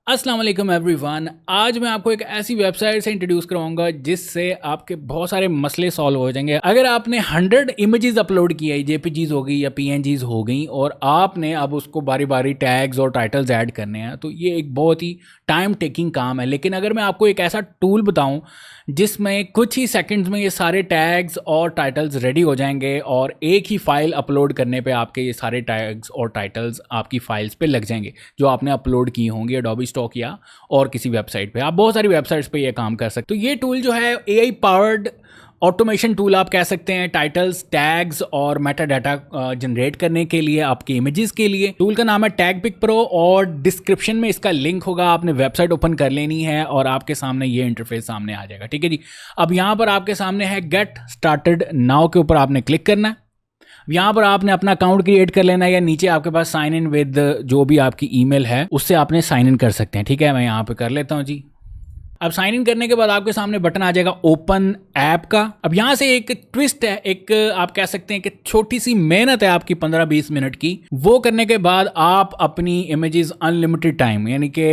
अस्सलाम वालेकुम एवरीवन। आज मैं आपको एक ऐसी वेबसाइट से इंट्रोड्यूस कराऊंगा जिससे आपके बहुत सारे मसले सॉल्व हो जाएंगे। अगर आपने 100 इमेजेस अपलोड किया है, जेपीजीज हो गई या पीएनजीज हो गई, और आपने अब उसको बारी बारी टैग्स और टाइटल्स ऐड करने हैं, तो ये एक बहुत ही टाइम टेकिंग काम है। लेकिन अगर मैं आपको एक ऐसा टूल बताऊं जिसमें कुछ ही सेकंड्स में ये सारे टैग्स और टाइटल्स रेडी हो जाएंगे और एक ही फाइल अपलोड करने पे आपके ये सारे टैग्स और टाइटल्स आपकी फाइल्स पे लग जाएंगे जो आपने अपलोड की होंगी एडोबी स्टॉक या और किसी वेबसाइट पे। आप बहुत सारी वेबसाइट्स पे ये काम कर सकते हो। तो ये टूल जो है एआई पावर्ड ऑटोमेशन टूल आप कह सकते हैं, टाइटल्स, टैग्स और मेटा डाटा जनरेट करने के लिए, आपके इमेजेस के लिए। टूल का नाम है टैग पिक प्रो और डिस्क्रिप्शन में इसका लिंक होगा। आपने वेबसाइट ओपन कर लेनी है और आपके सामने ये इंटरफेस सामने आ जाएगा। ठीक है जी। अब यहाँ पर आपके सामने है गेट स्टार्टेड नाउ के ऊपर आपने क्लिक करना है। यहाँ पर आपने अपना अकाउंट क्रिएट कर लेना है या नीचे आपके पास साइन इन विद जो भी आपकी ईमेल है उससे आपने साइन इन कर सकते हैं। ठीक है, मैं यहाँ पे कर लेता हूँ जी। अब साइन इन करने के बाद आपके सामने बटन आ जाएगा ओपन ऐप का। अब यहां से एक ट्विस्ट है, एक आप कह सकते हैं कि छोटी सी मेहनत है आपकी 15-20 मिनट की। वो करने के बाद आप अपनी इमेजेस अनलिमिटेड टाइम यानी कि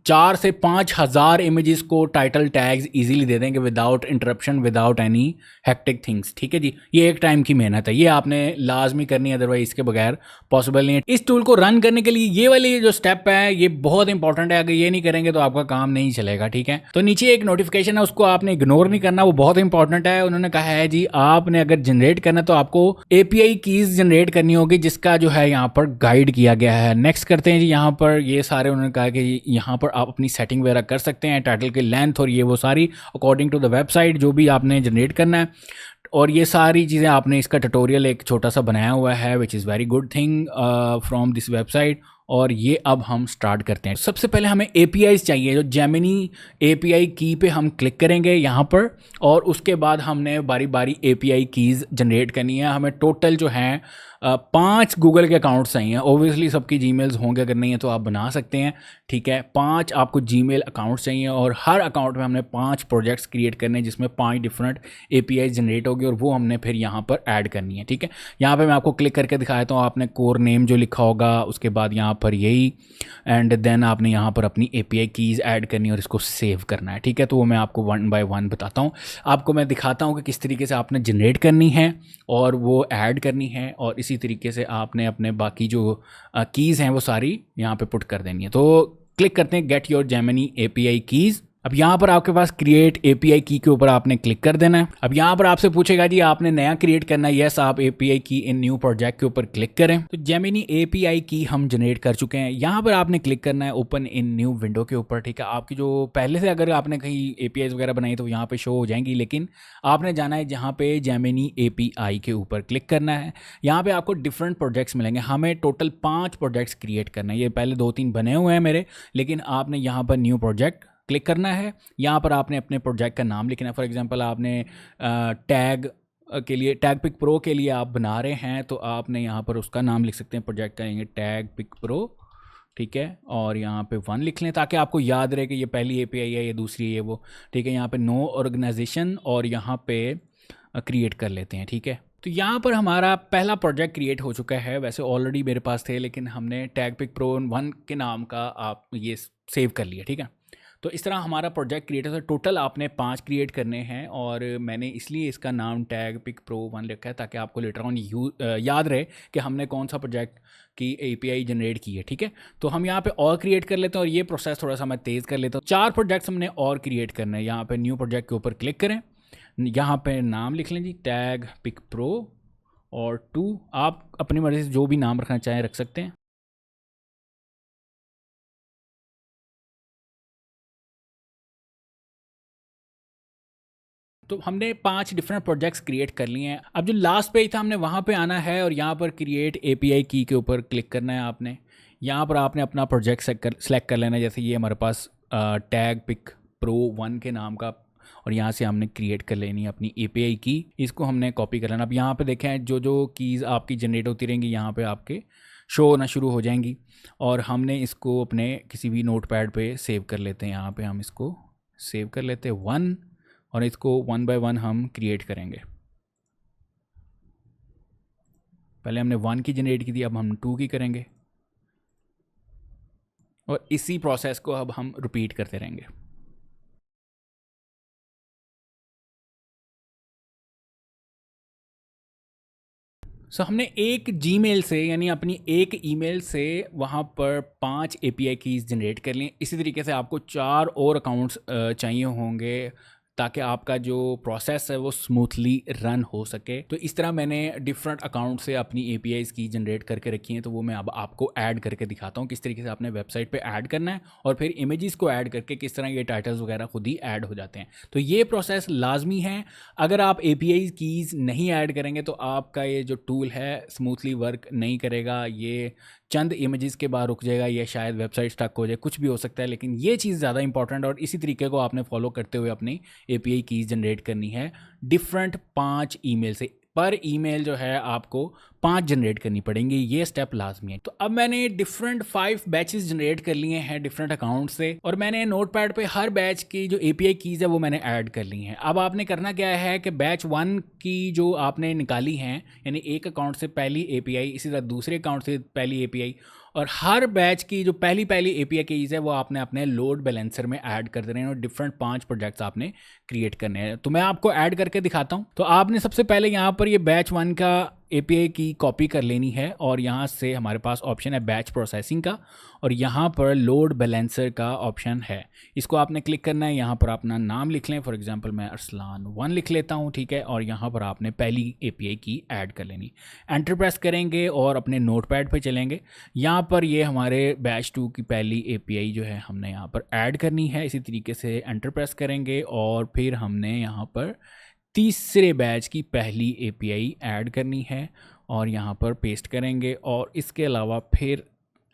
4 से 5 हज़ार इमेजेस को टाइटल टैग्स इजीली दे देंगे without interruption, without any hectic things. ठीक है जी, ये एक टाइम की मेहनत है, ये आपने लाजमी करनी है, अदरवाइज इसके बगैर पॉसिबल नहीं है। इस टूल को रन करने के लिए ये वाली जो स्टेप है ये बहुत इंपॉर्टेंट है। अगर ये नहीं करेंगे तो आपका काम नहीं चलेगा। ठीक है, तो नीचे एक नोटिफिकेशन है, उसको आपने इग्नोर नहीं करना, वो बहुत इंपॉर्टेंट है। उन्होंने कहा है जी आपने अगर जनरेट करना तो आपको एपीआई कीज जनरेट करनी होगी, जिसका जो है यहाँ पर गाइड किया गया है। नेक्स्ट करते हैं जी। यहाँ पर ये सारे उन्होंने कहा कि यहाँ पर आप अपनी सेटिंग वगैरह कर सकते हैं, टाइटल की लेंथ और ये वो सारी अकॉर्डिंग टू द वेबसाइट जो भी आपने जनरेट करना है। और ये सारी चीज़ें आपने, इसका ट्यूटोरियल एक छोटा सा बनाया हुआ है which is very good thing from this website. और ये अब हम स्टार्ट करते हैं। सबसे पहले हमें एपीआईज चाहिए। जो जेमिनी एपीआई की पे हम क्लिक करेंगे यहाँ पर, और उसके बाद हमने बारी बारी एपीआई कीज़ जनरेट करनी है। हमें टोटल जो है 5 गूगल के अकाउंट्स चाहिए। ओबियसली सबकी जीमेल्स होंगे, अगर नहीं है तो आप बना सकते हैं। ठीक है, 5 आपको जीमेल अकाउंट्स चाहिए और हर अकाउंट में हमने 5 प्रोजेक्ट्स क्रिएट करने हैं जिसमें 5 डिफरेंट एपीआई जनरेट होगी और वो हमने फिर यहाँ पर ऐड करनी है। ठीक है, यहाँ पे मैं आपको क्लिक करके दिखाया तो आपने कोर नेम जो लिखा होगा, उसके बाद यहाँ पर यही, एंड देन आपने यहाँ पर अपनी एपीआई कीज़ ऐड करनी है और इसको सेव करना है। ठीक है, तो वो मैं आपको 1 बाय 1 बताता हूँ। आपको मैं दिखाता हूँ कि किस तरीके से आपने जनरेट करनी है और वो ऐड करनी है, और इसी तरीके से आपने अपने बाकी जो कीज़ हैं वो सारी यहाँ पे पुट कर देनी है। तो क्लिक करते हैं get your Gemini API keys. अब यहाँ पर आपके पास क्रिएट एपीआई की के ऊपर आपने क्लिक कर देना है। अब यहाँ पर आपसे पूछेगा जी आपने नया क्रिएट करना है। यस, आप एपीआई की इन न्यू प्रोजेक्ट के ऊपर क्लिक करें। तो जेमिनी एपीआई की हम जनरेट कर चुके हैं। यहाँ पर आपने क्लिक करना है ओपन इन न्यू विंडो के ऊपर। ठीक है, आपकी जो पहले से अगर आपने कहीं एपीआई वगैरह बनाई तो यहाँ पे शो हो जाएंगी, लेकिन आपने जाना है जहाँ पे जेमिनी एपीआई के ऊपर क्लिक करना है। यहाँ पे आपको डिफरेंट प्रोजेक्ट्स मिलेंगे। हमें टोटल 5 प्रोजेक्ट्स क्रिएट करना है। ये पहले 2-3 बने हुए हैं मेरे, लेकिन आपने यहाँ पर न्यू प्रोजेक्ट क्लिक करना है। यहाँ पर आपने अपने प्रोजेक्ट का नाम लिखना है। फॉर एग्जांपल आपने टैग के लिए, टैग पिक प्रो के लिए आप बना रहे हैं तो आपने यहाँ पर उसका नाम लिख सकते हैं। प्रोजेक्ट करेंगे टैग पिक प्रो। ठीक है, और यहाँ पे 1 लिख लें ताकि आपको याद रहे कि ये पहली एपीआई है, ये दूसरी है, ये वो। ठीक है, यहाँ पे नो ऑर्गेनाइजेशन और यहाँ पे क्रिएट कर लेते हैं। ठीक है, तो यहाँ पर हमारा पहला प्रोजेक्ट क्रिएट हो चुका है। वैसे ऑलरेडी मेरे पास थे, लेकिन हमने टैग पिक प्रो 1 के नाम का आप ये सेव कर लिया। ठीक है, तो इस तरह हमारा प्रोजेक्ट क्रिएट है। टोटल आपने 5 क्रिएट करने हैं और मैंने इसलिए इसका नाम टैग पिक प्रो 1 रखा है ताकि आपको लेटर ऑन याद रहे कि हमने कौन सा प्रोजेक्ट की एपीआई जनरेट की है। ठीक है, तो हम यहाँ पे और क्रिएट कर लेते हैं और ये प्रोसेस थोड़ा सा मैं तेज़ कर लेता हूँ। 4 प्रोजेक्ट्स हमने और क्रिएट करने हैं। यहाँ पे न्यू प्रोजेक्ट के ऊपर क्लिक करें, यहाँ पे नाम लिख लें जी टैग पिक प्रो और 2। आप अपनी मर्ज़ी से जो भी नाम रखना चाहें रख सकते हैं। तो हमने 5 डिफरेंट प्रोजेक्ट्स क्रिएट कर लिए हैं। अब जो लास्ट पेज था हमने वहाँ पे आना है और यहाँ पर क्रिएट एपीआई की के ऊपर क्लिक करना है आपने। यहाँ पर आपने अपना प्रोजेक्ट सेलेक्ट कर लेना है। जैसे ये हमारे पास टैग पिक प्रो 1 के नाम का, और यहाँ से हमने क्रिएट कर लेनी है अपनी एपीआई की। इसको हमने कॉपी कर लेना। अब यहाँ पे देखें जो जो कीज़ आपकी जनरेट होती रहेंगी यहाँ पे आपके शो होना शुरू हो जाएंगी, और हमने इसको अपने किसी भी नोट पैड पर सेव कर लेते हैं। यहाँ पर हम इसको सेव कर लेते हैं 1, और इसको 1 बाय 1 हम क्रिएट करेंगे। पहले हमने 1 की जनरेट की थी, अब हम 2 की करेंगे। और इसी प्रोसेस को अब हम रिपीट करते रहेंगे। हमने एक जीमेल से यानी अपनी एक ईमेल से वहाँ पर 5 एपीआई कीज़ जनरेट कर ली। इसी तरीके से आपको 4 और अकाउंट्स चाहिए होंगे ताकि आपका जो प्रोसेस है वो स्मूथली रन हो सके। तो इस तरह मैंने डिफरेंट अकाउंट से अपनी एपीआईज़ की जनरेट करके रखी हैं, तो वो मैं अब आपको ऐड करके दिखाता हूँ किस तरीके से आपने वेबसाइट पे ऐड करना है और फिर इमेजेस को ऐड करके किस तरह ये टाइटल्स वगैरह खुद ही ऐड हो जाते हैं। तो ये प्रोसेस लाजमी है। अगर आप एपीआई कीज़ नहीं ऐड करेंगे तो आपका ये जो टूल है स्मूथली वर्क नहीं करेगा, ये चंद इमेजेस के बाद रुक जाएगा, या शायद वेबसाइट स्टक हो जाए, कुछ भी हो सकता है। लेकिन ये चीज़ ज़्यादा इंपॉर्टेंट और इसी तरीके को आपने फॉलो करते हुए अपनी एपीआई कीज़ जनरेट करनी है डिफरेंट 5 ईमेल से। पर ईमेल जो है आपको 5 जनरेट करनी पड़ेंगी, ये स्टेप लाजमी है। तो अब मैंने डिफरेंट 5 बैचेस जनरेट कर लिए हैं डिफरेंट अकाउंट से, और मैंने नोटपैड पे हर बैच की जो एपीआई कीज़ है वो मैंने ऐड कर ली हैं। अब आपने करना क्या है कि बैच 1 की जो आपने निकाली हैं, यानी एक अकाउंट से पहली एपीआई, इसी तरह दूसरे अकाउंट से पहली एपीआई, और हर बैच की जो पहली एपीआई कीज़ है वो आपने अपने लोड बैलेंसर में ऐड कर देने हैं और डिफरेंट 5 प्रोजेक्ट्स आपने क्रिएट करने हैं। तो मैं आपको ऐड करके दिखाता हूँ। तो आपने सबसे पहले यहाँ पर ये बैच 1 का एपीआई की कॉपी कर लेनी है, और यहाँ से हमारे पास ऑप्शन है बैच प्रोसेसिंग का, और यहाँ पर लोड बैलेंसर का ऑप्शन है। इसको आपने क्लिक करना है। यहाँ पर अपना नाम लिख लें, फॉर एग्जांपल मैं अरसलान 1 लिख लेता हूँ, ठीक है। और यहाँ पर आपने पहली एपीआई की ऐड कर लेनी। एंटर प्रेस करेंगे और अपने नोटपैड पे चलेंगे। यहाँ पर ये हमारे बैच 2 की पहली एपीआई जो है हमने यहाँ पर ऐड करनी है। इसी तरीके से एंटर प्रेस करेंगे और फिर हमने यहाँ पर तीसरे बैच की पहली एपीआई ऐड करनी है और यहाँ पर पेस्ट करेंगे। और इसके अलावा फिर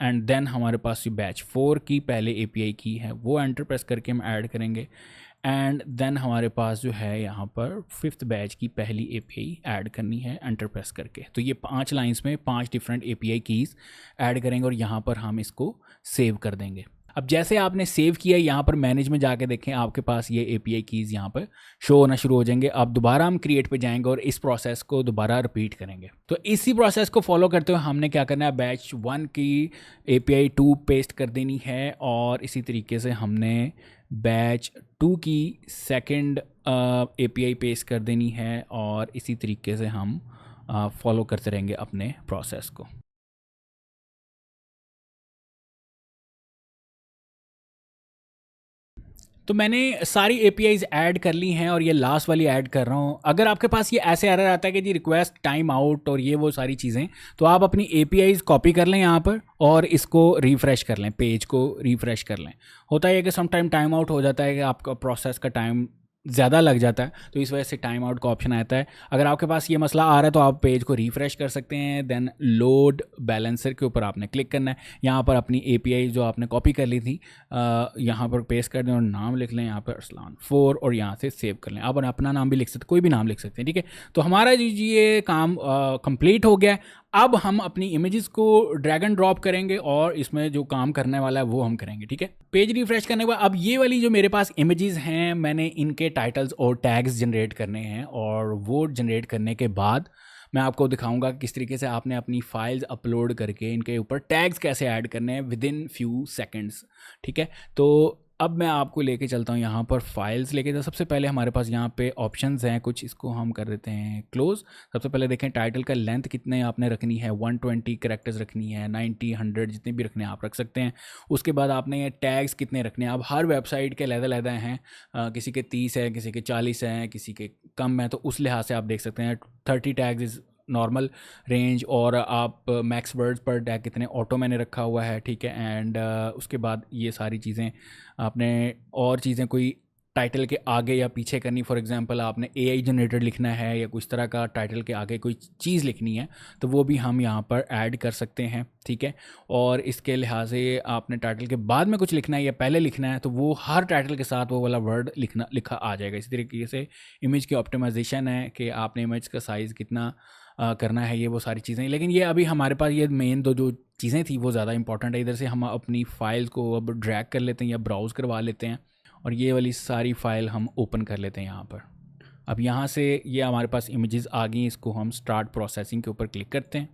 एंड देन हमारे पास जो बैच 4 की पहले एपीआई की है वो एंटर प्रेस करके हम ऐड करेंगे। एंड देन हमारे पास जो है यहाँ पर 5th बैच की पहली एपीआई ऐड करनी है एंटर प्रेस करके। तो ये 5 लाइंस में 5 डिफरेंट एपीआई कीज़ ऐड करेंगे और यहाँ पर हम इसको सेव कर देंगे। अब जैसे आपने सेव किया, यहाँ पर मैनेज में जाके देखें, आपके पास ये एपीआई कीज़ यहाँ पर शो होना शुरू हो जाएंगे। अब दोबारा हम क्रिएट पे जाएंगे और इस प्रोसेस को दोबारा रिपीट करेंगे। तो इसी प्रोसेस को फॉलो करते हुए हमने क्या करना है, बैच 1 की एपीआई 2 पेस्ट कर देनी है, और इसी तरीके से हमने बैच 2 की सेकंड एपीआई पेस्ट कर देनी है, और इसी तरीके से हम फॉलो करते रहेंगे अपने प्रोसेस को। तो मैंने सारी एपीआईज ऐड कर ली हैं और ये लास्ट वाली ऐड कर रहा हूँ। अगर आपके पास ये ऐसे एरर आता है कि जी रिक्वेस्ट टाइम आउट और ये वो सारी चीज़ें, तो आप अपनी एपीआईज कॉपी कर लें यहाँ पर और इसको रिफ़्रेश कर लें, पेज को रिफ़्रेश कर लें। होता है कि सम टाइम आउट हो जाता है कि आपका प्रोसेस का टाइम ज़्यादा लग जाता है, तो इस वजह से टाइम आउट का ऑप्शन आता है। अगर आपके पास ये मसला आ रहा है तो आप पेज को रिफ़्रेश कर सकते हैं। देन लोड बैलेंसर के ऊपर आपने क्लिक करना है। यहाँ पर अपनी एपीआई जो आपने कॉपी कर ली थी यहाँ पर पेस्ट कर दें और नाम लिख लें यहाँ पर अरसलान 4, और यहाँ से सेव कर लें। आप अपना नाम भी लिख सकते, कोई भी नाम लिख सकते हैं, ठीक है। तो हमारा जी ये काम कंप्लीट हो गया है। अब हम अपनी इमेजेस को ड्रैग एंड ड्रॉप करेंगे और इसमें जो काम करने वाला है वो हम करेंगे, ठीक है। पेज रिफ्रेश करने के बाद अब ये वाली जो मेरे पास इमेजेस हैं, मैंने इनके टाइटल्स और टैग्स जनरेट करने हैं, और वो जनरेट करने के बाद मैं आपको दिखाऊंगा किस तरीके से आपने अपनी फाइल्स अपलोड करके इनके ऊपर टैग्स कैसे ऐड करने हैं विद इन फ्यू सेकेंड्स, ठीक है। तो अब मैं आपको लेके चलता हूँ यहाँ पर फाइल्स लेके। तो सबसे पहले हमारे पास यहाँ पे ऑप्शंस हैं कुछ, इसको हम कर देते हैं क्लोज। सबसे पहले देखें टाइटल का लेंथ कितने आपने रखनी है, 120 कैरेक्टर्स रखनी है, 90, 100 जितने भी रखने हैं आप रख सकते हैं। उसके बाद आपने ये टैग्स कितने रखने हैं। अब हर वेबसाइट के अलग-अलग हैं, किसी के 30 है, किसी के 40 हैं, किसी के कम है, तो उस लिहाज से आप देख सकते हैं 30 टैग्स इज़ नॉर्मल रेंज। और आप मैक्स वर्ड्स पर टैग कितने ऑटो मैंने रखा हुआ है, ठीक है। एंड उसके बाद ये सारी चीज़ें आपने और चीज़ें कोई टाइटल के आगे या पीछे करनी, फॉर एग्जांपल आपने एआई जनरेटेड लिखना है या कुछ तरह का टाइटल के आगे कोई चीज़ लिखनी है, तो वो भी हम यहाँ पर ऐड कर सकते हैं, ठीक है। और इसके लिहाज से आपने टाइटल के बाद में कुछ लिखना है या पहले लिखना है, तो वो हर टाइटल के साथ वो वाला वर्ड लिखा आ जाएगा। इसी तरीके से इमेज की ऑप्टिमाइजेशन है कि आपने इमेज का साइज़ कितना करना है, ये वो सारी चीज़ें। लेकिन ये अभी हमारे पास ये मेन दो जो चीज़ें थी वो ज़्यादा इंपॉर्टेंट है। इधर से हम अपनी फ़ाइल को अब ड्रैग कर लेते हैं या ब्राउज़ करवा लेते हैं, और ये वाली सारी फ़ाइल हम ओपन कर लेते हैं यहाँ पर। अब यहाँ से ये हमारे पास इमेजेस आ गई, इसको हम स्टार्ट प्रोसेसिंग के ऊपर क्लिक करते हैं।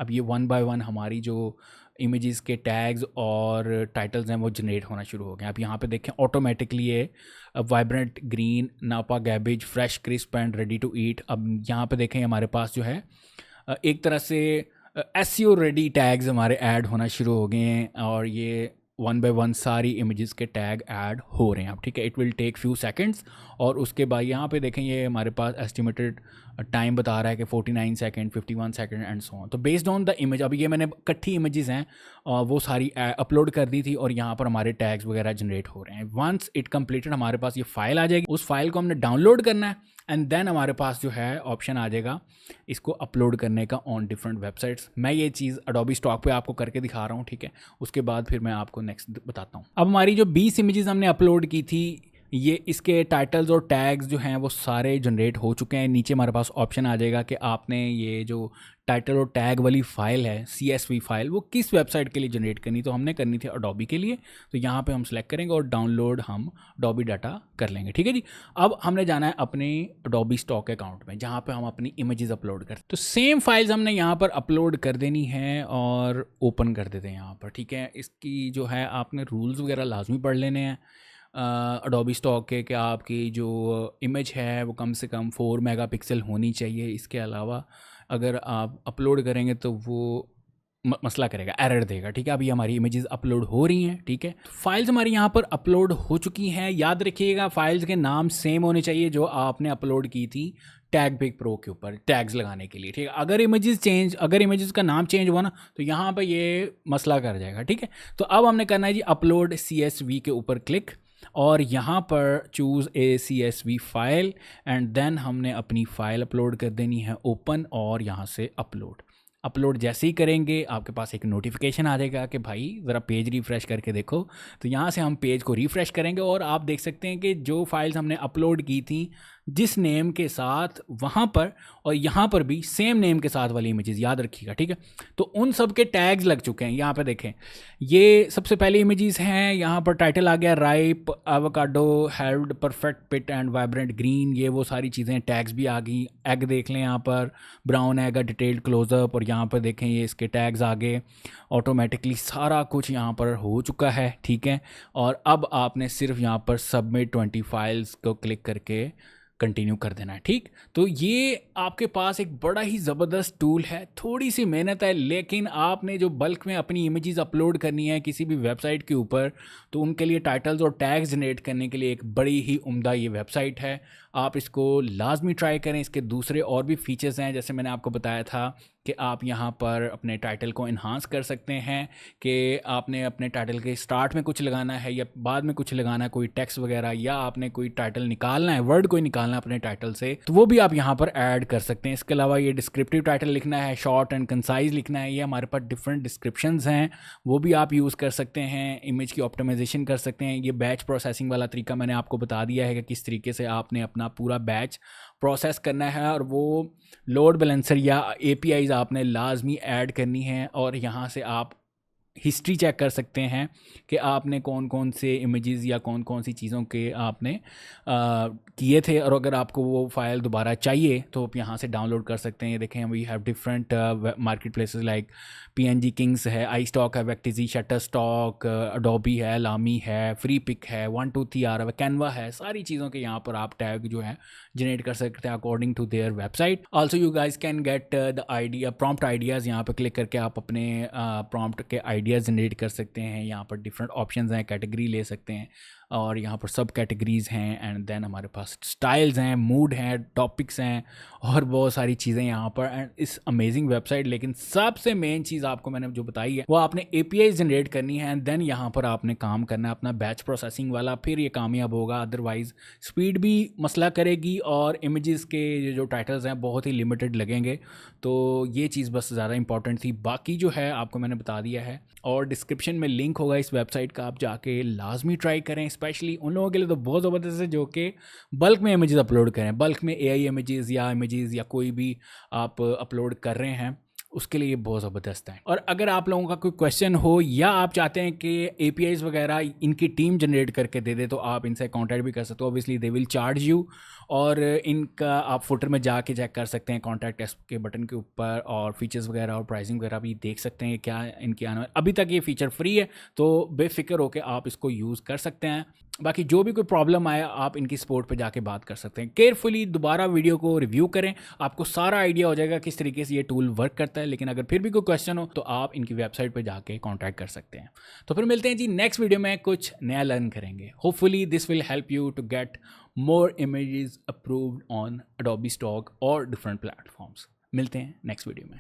अब ये 1 बाय 1 हमारी जो इमेजेस के टैग्स और टाइटल्स हैं वो जनरेट होना शुरू हो गए। आप यहाँ पे देखें ऑटोमेटिकली ये vibrant green, Napa cabbage, fresh crisp and ready to eat. अब यहाँ पे देखें हमारे पास जो है एक तरह से एसईओ रेडी टैग्स हमारे ऐड होना शुरू हो गए हैं और ये वन बाय वन सारी इमेजेस के टैग ऐड हो रहे हैं। अब ठीक है, it will take few seconds. और उसके बाद यहाँ पे देखें ये हमारे पास एस्टिमेटेड टाइम बता रहा है कि 49 second, 51 second and so on. तो बेस्ड ऑन द इमेज, अभी ये मैंने इकट्ठी इमेजेस हैं वो सारी अपलोड कर दी थी और यहाँ पर हमारे टैग्स वगैरह जनरेट हो रहे हैं। वंस इट कंप्लीटेड हमारे पास ये फाइल आ जाएगी, उस फाइल को हमने डाउनलोड करना है एंड देन हमारे पास जो है ऑप्शन आ जाएगा इसको अपलोड करने का ऑन डिफरेंट वेबसाइट्स। मैं ये चीज़ अडोबी स्टॉक पे आपको करके दिखा रहा हूँ, ठीक है। उसके बाद फिर मैं आपको नेक्स्ट बताता हूँ। अब हमारी जो 20 इमेजेस हमने अपलोड की थी, ये इसके टाइटल्स और टैग्स जो हैं वो सारे जनरेट हो चुके हैं। नीचे हमारे पास ऑप्शन आ जाएगा कि आपने ये जो टाइटल और टैग वाली फ़ाइल है CSV फाइल वो किस वेबसाइट के लिए जनरेट करनी। तो हमने करनी थी अडोबी के लिए, तो यहाँ पे हम सेलेक्ट करेंगे और डाउनलोड हम अडोबी डाटा कर लेंगे, ठीक है जी। अब हमने जाना है अपने अडोबी स्टॉक अकाउंट में जहाँ पे हम अपनी इमेजेस अपलोड करते हैं। तो सेम फाइल्स हमने यहाँ पर अपलोड कर देनी है और ओपन कर देते हैं यहाँ पर, ठीक है। इसकी जो है आपने रूल्स वगैरह लाजमी पढ़ लेने हैं अडोबी स्टॉक के कि आपकी जो इमेज है वो कम से कम 4 मेगापिक्सल होनी चाहिए। इसके अलावा अगर आप अपलोड करेंगे तो वो मसला करेगा, एरर देगा, ठीक है। अभी हमारी इमेजेस अपलोड हो रही हैं, ठीक है। फाइल्स हमारी यहाँ पर अपलोड हो चुकी हैं। याद रखिएगा फाइल्स के नाम सेम होने चाहिए जो आपने अपलोड की थी टैग पिक प्रो के ऊपर टैग्स लगाने के लिए, ठीक है। अगर इमेजेस का नाम चेंज हुआ ना तो यहाँ पर ये मसला कर जाएगा, ठीक है। तो अब हमने करना है जी अपलोड CSV के ऊपर क्लिक और यहाँ पर choose a CSV file and then हमने अपनी फ़ाइल अपलोड कर देनी है ओपन और यहाँ से अपलोड जैसे ही करेंगे आपके पास एक नोटिफिकेशन आ जाएगा कि भाई ज़रा पेज रिफ़्रेश करके देखो। तो यहाँ से हम पेज को रिफ़्रेश करेंगे और आप देख सकते हैं कि जो फाइल्स हमने अपलोड की थी जिस नेम के साथ वहाँ पर और यहाँ पर भी सेम नेम के साथ वाली इमेजेस याद रखिएगा, ठीक है। तो उन सब के टैग्स लग चुके हैं। यहाँ पे देखें ये सबसे पहले इमेजेस हैं, यहाँ पर टाइटल आ गया ripe avocado held perfect pit and vibrant green, ये वो सारी चीज़ें, टैग्स भी आ गई। एग देख लें यहाँ पर ब्राउन एग डिटेल्ड क्लोजअप और यहाँ पर देखें ये इसके टैग्स आ गए। ऑटोमेटिकली सारा कुछ यहाँ पर हो चुका है, ठीक है। और अब आपने सिर्फ यहाँ पर सबमिट 20 फाइल्स को क्लिक करके कंटिन्यू कर देना है, ठीक। तो ये आपके पास एक बड़ा ही ज़बरदस्त टूल है, थोड़ी सी मेहनत है, लेकिन आपने जो बल्क में अपनी इमेजेस अपलोड करनी है किसी भी वेबसाइट के ऊपर तो उनके लिए टाइटल्स और टैग्स जनरेट करने के लिए एक बड़ी ही उम्दा ये वेबसाइट है। आप इसको लाजमी ट्राई करें। इसके दूसरे और भी फीचर्स हैं, जैसे मैंने आपको बताया था कि आप यहाँ पर अपने टाइटल को इन्हांस कर सकते हैं कि आपने अपने टाइटल के स्टार्ट में कुछ लगाना है या बाद में कुछ लगाना है, कोई टेक्स्ट वगैरह, या आपने कोई टाइटल निकालना है, वर्ड कोई निकालना है अपने टाइटल से, तो वो भी आप यहाँ पर ऐड कर सकते हैं। इसके अलावा ये डिस्क्रिप्टिव टाइटल लिखना है, शॉर्ट एंड कंसाइज लिखना है, ये हमारे पास डिफरेंट डिस्क्रिप्शंस हैं, वो भी आप यूज़ कर सकते हैं। इमेज की ऑप्टिमाइजेशन कर सकते हैं। ये बैच प्रोसेसिंग वाला तरीका मैंने आपको बता दिया है कि किस तरीके से आपने अपना पूरा बैच प्रोसेस करना है और वो लोड बैलेंसर या APIs आपने लाजमी ऐड करनी है। और यहाँ से आप हिस्ट्री चेक कर सकते हैं कि आपने कौन कौन से इमेजेस या कौन कौन सी चीज़ों के आपने किए थे, और अगर आपको वो फाइल दोबारा चाहिए तो आप यहाँ से डाउनलोड कर सकते हैं। ये देखें we have different market places like PNG kings है, आई स्टॉक है, वेक्टिजी, शटर स्टॉक, अडोबी है, लामी है, फ्री पिक है, 123 आ रहा है, कैनवा है, सारी चीज़ों के यहाँ पर आप टैग जो है जनरेट कर सकते हैं according to their website. Also you guys can get the idea prompt ideas, यहाँ पर क्लिक करके आप अपने प्रॉम्प्ट के आइडियाज़ जनरेट कर सकते हैं। यहाँ पर डिफरेंट ऑप्शंस हैं, कैटेगरी ले सकते हैं और यहाँ पर सब कैटेगरीज़ हैं एंड देन हमारे पास स्टाइल्स हैं, मूड हैं, टॉपिक्स हैं और बहुत सारी चीज़ें यहाँ पर एंड इस अमेजिंग वेबसाइट। लेकिन सबसे मेन चीज़ आपको मैंने जो बताई है वो आपने API जनरेट करनी है एंड देन यहाँ पर आपने काम करना है अपना बैच प्रोसेसिंग वाला, फिर ये कामयाब होगा। अदरवाइज़ स्पीड भी मसला करेगी और इमेजेस के जो टाइटल्स हैं बहुत ही लिमिटेड लगेंगे। तो ये चीज़ बस ज़्यादा इंपॉर्टेंट थी, बाकी जो है आपको मैंने बता दिया है और डिस्क्रिप्शन में लिंक होगा इस वेबसाइट का, आप जाके लाजमी ट्राई करें। स्पेशली उन लोगों के लिए तो बहुत ज़बरदस्त है जो कि बल्क में इमेजेस अपलोड करें, बल्क में AI इमेजेस या कोई भी आप अपलोड कर रहे हैं उसके लिए ये बहुत ज़बरदस्त है। और अगर आप लोगों का कोई क्वेश्चन हो या आप चाहते हैं कि APIs वगैरह इनकी टीम जनरेट करके दे दे, तो आप इनसे कॉन्टैक्ट भी कर सकते हो। Obviously they will charge you, और इनका आप फुटर में जाके चेक कर सकते हैं कॉन्टैक्ट एस के बटन के ऊपर, और फीचर्स वगैरह और प्राइसिंग वगैरह भी देख सकते हैं क्या इनकी आने। अभी तक ये फीचर फ्री है, तो बेफिक्र होकर आप इसको यूज़ कर सकते हैं। बाकी जो भी कोई प्रॉब्लम आए आप इनकी सपोर्ट पे जाके बात कर सकते हैं। केयरफुली दोबारा वीडियो को रिव्यू करें, आपको सारा आइडिया हो जाएगा किस तरीके से ये टूल वर्क करता है। लेकिन अगर फिर भी कोई क्वेश्चन हो तो आप इनकी वेबसाइट पे जाके कांटेक्ट कर सकते हैं। तो फिर मिलते हैं जी नेक्स्ट वीडियो में, कुछ नया लर्न करेंगे। Hopefully this will help you to get more images approved on Adobe Stock और डिफरेंट प्लेटफॉर्म्स। मिलते हैं नेक्स्ट वीडियो में।